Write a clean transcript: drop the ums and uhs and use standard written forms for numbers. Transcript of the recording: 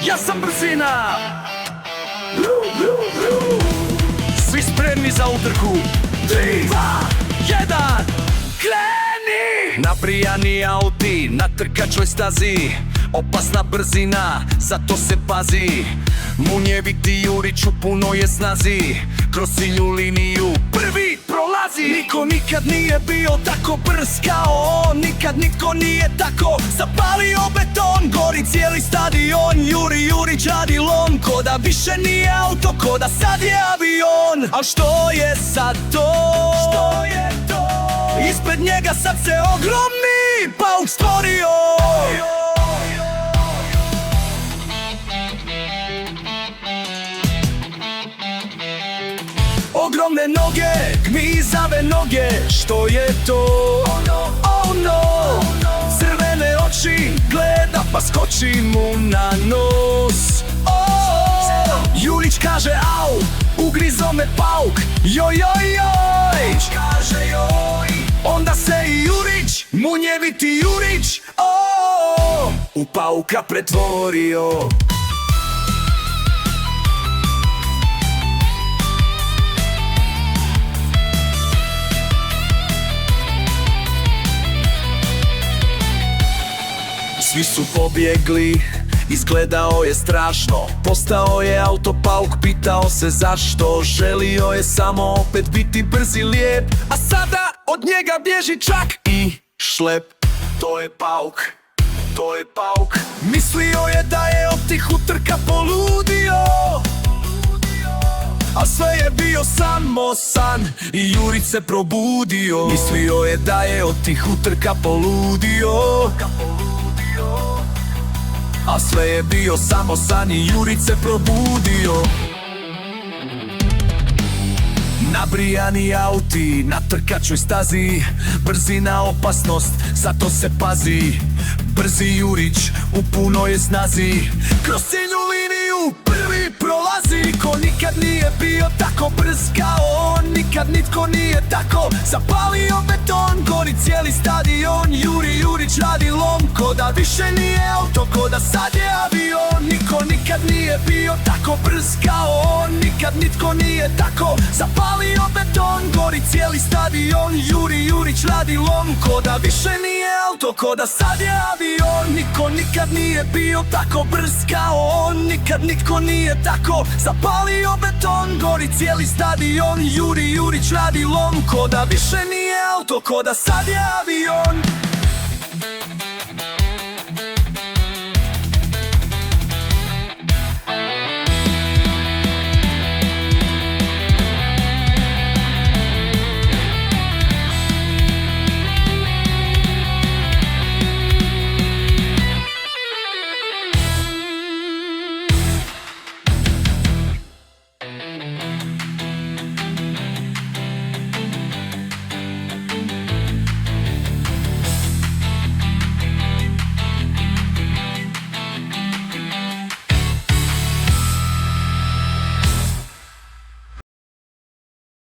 Ja sam brzina. Svi spremni za utrku. 3, 2, 1, kreni! Nabrijani auti na trkačoj stazi, opasna brzina, zato se pazi. Munjeviti Jurić u punoj je snazi, kroz ciljnu liniju prvi prolazi. Niko nikad nije bio tako brz kao on, nikad nitko nije tako zapalio beton. Gori cijeli stadion, Juri Jurić Adilon, ko da više nije auto, ko da sad je avion. Al što je sad to? Što je to? Ispred njega sad se ogromni pauk stvorio. Ogromne noge, gmizave noge, što je to? Oh no, crvene oči, gleda pa skoči mu na nos. Jurić kaže au, ugrizo me pauk, joj joj joj. Kaže joj, onda se i Jurić, munjeviti Jurić, u pauka pretvorio. Svi su pobjegli, izgledao je strašno. Postao je autopauk, pitao se zašto. Želio je samo opet biti brz i lijep, a sada od njega bježi čak i šlep. To je pauk, to je pauk. Mislio je da je od tih utrka poludio, a sve je bio samo san i Jurić se probudio. Mislio je da je od tih utrka poludio, a sve je bio samo san i Jurić se probudio. Nabrijani auti na trkačoj stazi, brzina opasnost, zato se pazi. Brzi Jurić u punoj je snazi, kroz ciljnu liniju prvi prolazi. Ko nikad nije bio tako brz kao on, nikad nitko nije tako zapalio beton. Gori cijeli stadion, Juri Jurić Adilon, ko da više nije auto, ko da sad je avion. Niko nikad nije bio tako brz kao on, nikad nitko nije tako zapalio beton. Gori cijeli stadion, Juri Jurić Adilon, ko da više nije auto, ko da sad je avion. Niko nikad nije bio tako brz kao on, nikad nitko nije tako zapalio beton. Gori cijeli stadion, Juri Jurić Adilon, ko da više nije auto, ko da sad je avion.